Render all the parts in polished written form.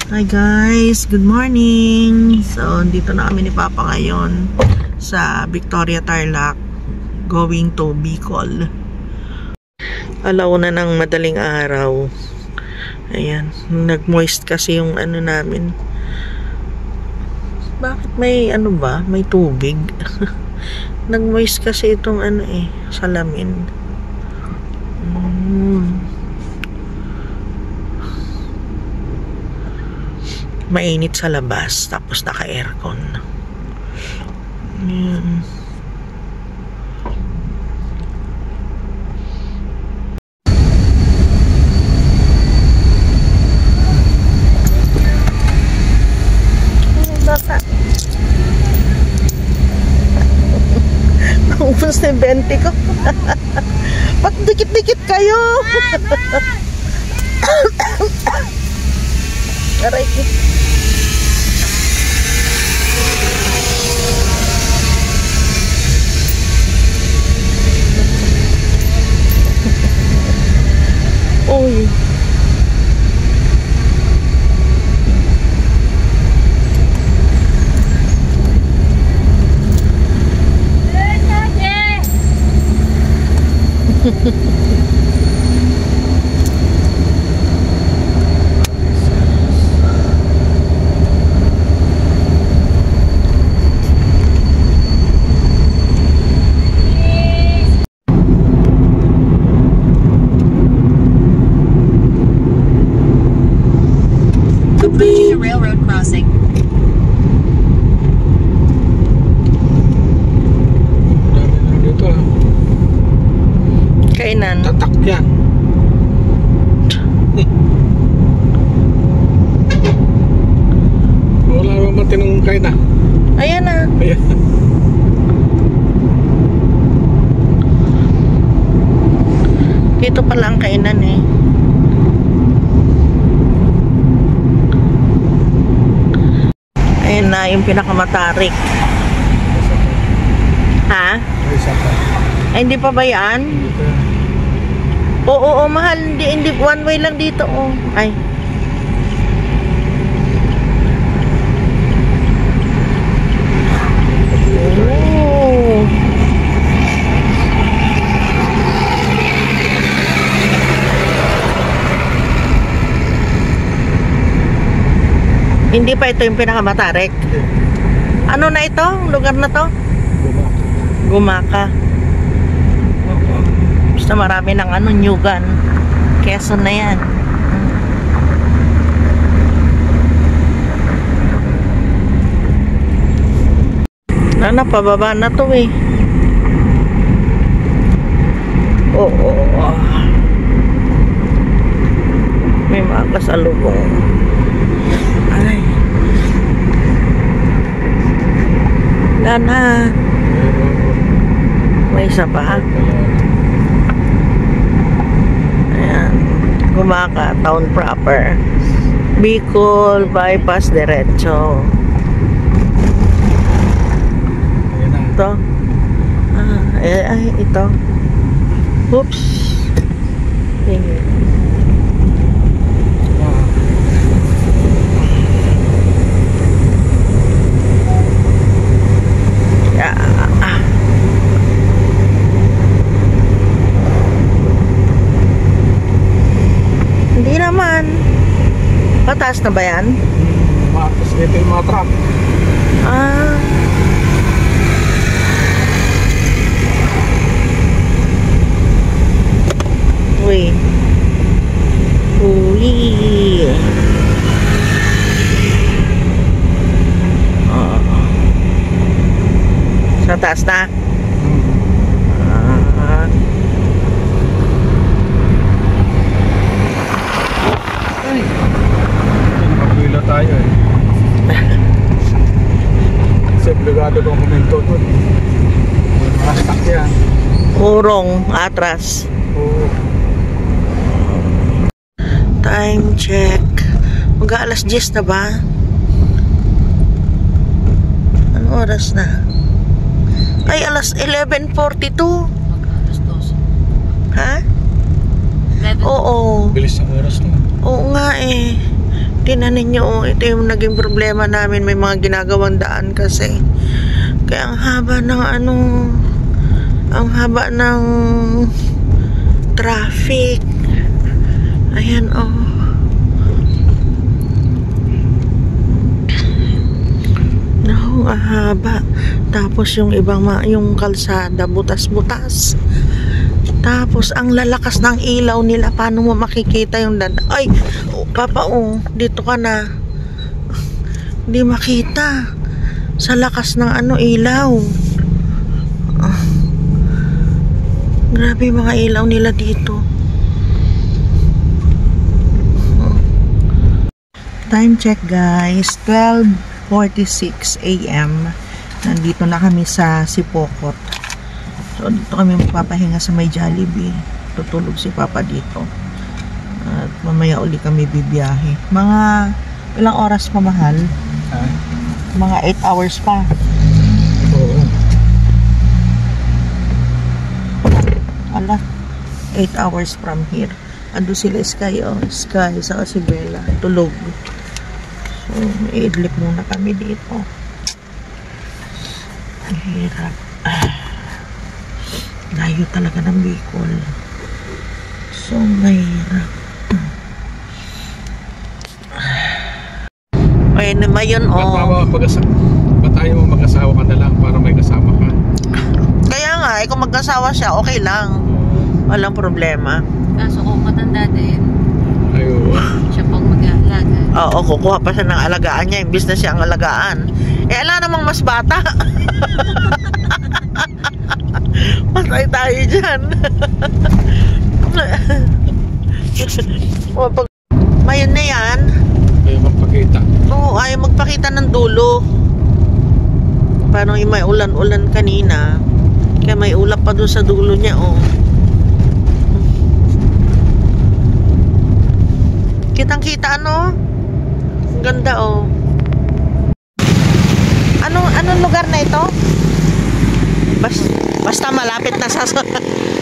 Hi guys, good morning. So, dito na kami ni Papa ngayon sa Victoria Tarlac, going to Bicol. Alauna ng madaling araw. Ayan, nag-moist kasi yung ano namin. Bakit may ano ba? May tubig. Nag-moist kasi itong ano salamin. Mainit sa labas, tapos naka-aircon. Ayan. Baka naubos na yung 20 ko. Ba't dikit-dikit kayo? Aray ko. Uy. Approaching a railroad crossing. Dami na dito Kainan. Tatak yan. Wala naman matinong kainan. Ayan na. Ayan. Dito pala ang kainan Ayan na yung pinakamatarik. Ha? Ay, hindi pa ba yan? Oo, mahal. Hindi, one way lang dito. Ay. Hindi pa ito yung pinakamatarik. Ano na ito? Lugar na to? Gumaka. Basta marami ng Nyugan. Quezon na yan. Pababa na to Oo. May mga kasalubong. Ay. Gana. May isa pa. Ayan. Gumaka, town proper. Bicol, bypass, diretso. Ito. Ito. Oops. Ayan. Hindi naman. Pataas na ba yan? Matas dito yung mga truck. Uy. Sa taas na? Ay. Nakapila tayo Kasi obligado kong kuminto doon. Mastak yan. Urong, atras. Oo. Time check. Mag-aalas 10 na ba? Anong oras na? Ay, alas 11:42. Ha? 11. Oo. Bilis ng oras na. Oo nga Tingnan ninyo, oh, ito yung naging problema namin. May mga ginagawang daan kasi. Kaya ang haba ng ang haba ng traffic. Ayan, oh. No, ang haba. Tapos yung ibang yung kalsada, butas-butas. Tapos ang lalakas ng ilaw nila. Paano mo makikita yung ay, oh, Papa, oh, dito ka na. Hindi makita. Sa lakas ng ilaw. Grabe mga ilaw nila dito. Time check, guys. 12:46 AM. Nandito na kami sa Sipokot. So, dito kami magpapahinga sa may Jollibee. Tutulog si Papa dito. At mamaya uli kami bibiyahe. Mga ilang oras pa, mahal? Mga 8 hours pa. Oo. Ala, 8 hours from here. Ando sila Sky, oh. Sky, saka si Bella. Tulog. So, iidlip muna kami dito. Ang hirap. Layo talaga ng Bicol. So, mahirap. Ayun naman yun, oh. Ba't tayo mo mag-asawa ka na lang para may kasama ka? Kaya nga, kung mag-asawa siya, okay lang. Walang problema. Kaso kung matanda din, Ayaw. siya pang mag-aalaga. Oo, kukuha pa siya ng alagaan niya. Imbis na siya ang alagaan. Ala namang mas bata. Patay tayo dyan. O, pag mayon na yan. Ayaw magpakita. Oo, ayaw magpakita ng dulo. Parang may ulan-ulan kanina. Kaya may ulap pa doon sa dulo niya, oh. Kitang-kita, ano? Ang ganda, oh. Anong lugar na ito? Basta malapit na sa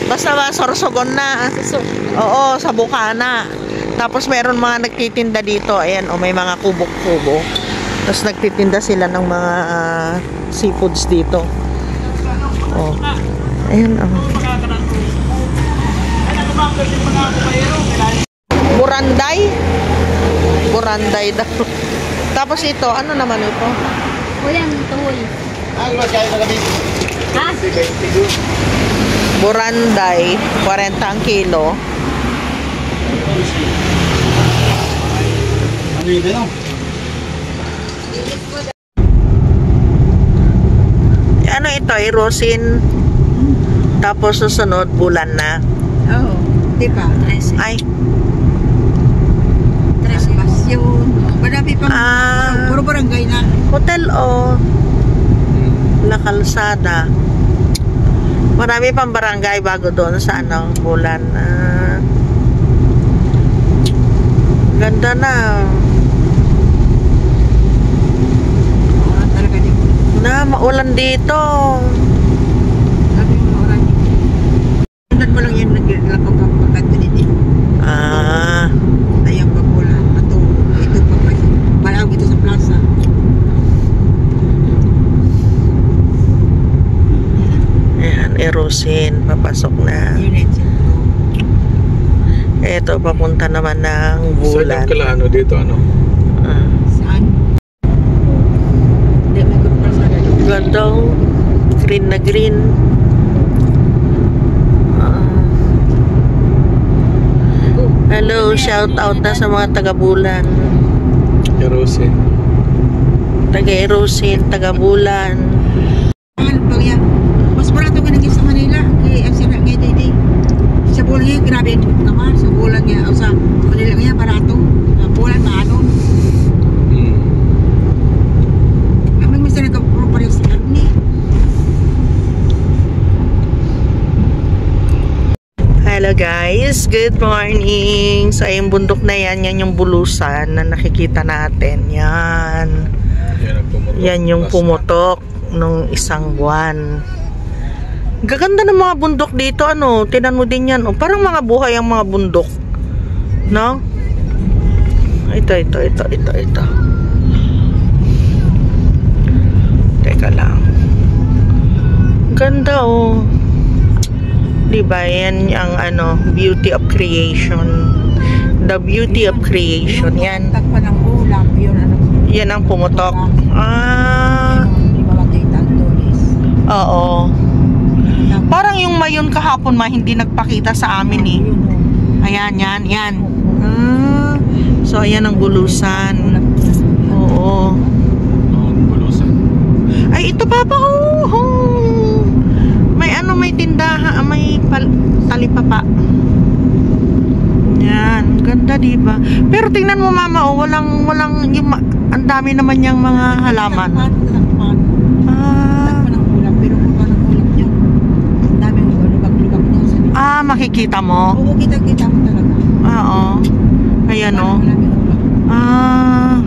basta Sorsogon na. Oo, sa Bukana. Tapos meron mga nagtitinda dito. Ayan, oh, may mga kubok-kubo. Tapos nagtitinda sila ng mga seafoods dito. Oh. Ayan, oh. Buranday daw. Tapos ito, ano naman ito? Walang tuhol. Ha? Buranday, 40 ang kilo. Ano yun din, Ano ito, Irosin. Tapos susunod, bulan na. Oo. Di ba? Ay, Tres Pasyon. Marami pang puro barangay na. hotel o La Calzada. Marami pang barangay bago doon sa bulan. Ganda na. Talaga din. Na, maulan dito. Sabi mo oras. Sundan mo lang yan naglakap ang pagkatunin. Ah, Ayang pabola. Ito pa pa. Parang ito sa plaza. ayan, Erosin. Papasok na. United. Ito, papunta naman ng Saan bulan. yung Kalano dito, ano? Ah, Saan? Hindi, may group pa sa gano'n. ganda, oh. Green na green. Hello, shout out na sa mga taga-bulan. Erosin. Taga-Erosin, taga-bulan. Ano ba yan? Mas barato ka naging sa Manila. Kaya ang sila ngayon dito. Sa bulan niya, grabe naman. Sa bulan niya, o sa Manila niya, barato. Sa bulan, maano. Kami mas na nagka-property sa karni. Hello guys, good morning. So yung bundok na yan, yan yung bulusan na nakikita natin. Yan. Yan yung pumutok nung isang buwan. Gaganda ng mga bundok dito, ano. Tinan mo din yan, oh. Parang mga buhay ang mga bundok. No? Ito. Teka lang. Ganda oh. Diba? Yan yung ano, beauty of creation. The beauty of creation. Yan. Takpan ng ulam, yun ano. Yan ang pumutok. Ah. Di ba makita ang tulis? Oo. Parang yung mayon kahapon hindi nagpakita sa amin eh. Ayan, yan. Ah. So, ayan ang gulusan. Oo. Bulusan. Ay, ito papa. Oh. May tindahan, may talipapa. Yan, ganda diba? Pero tingnan mo mama, oh, walang yung ang dami naman yang mga halaman. Takpan. Ah. Takpan ng ulam, pero kung anong ulam niya, ang daming lubak-lubak niya. Ah, makikita mo. Oo, kita mo talaga. Oo. Ayan oh. Maraming ulam. Ah.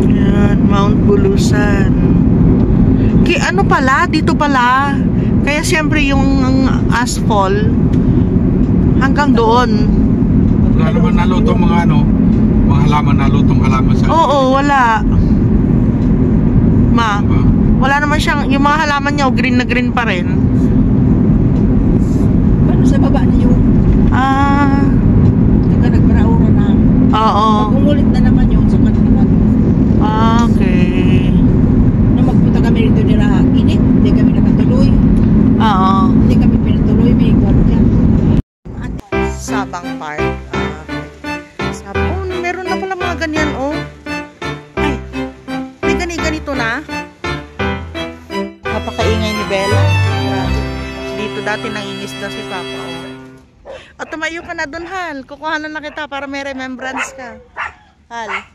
Yan, Mount Bulusan. Ano pala, dito pala. Kaya siyempre yung asphalt hanggang doon. Wala naman nalutong mga mga halaman, nalutong halaman sa... Oo, wala. Ma, Diba? wala naman siyang, yung mga halaman niya, green na green pa rin. Paano sa baba niyo? Ah, Saka nagparaura na. oo. Pag umulit na naman yun, saka naman. Okay. Nung magpunta kami rito nila, init. Hindi kami nakatuloy. Oo. Hindi kami pinatuloy. May gwardiya. Sabang Park. Sabon, meron na pala mga ganyan, oh. Ay, may ganito na. Napakaingay ni Bella. Grabe. Dito dati nangingisda si Papa, oh. O, tumayo ka na dun, Hal. Kukuhanan na kita para may remembrance ka. Hal.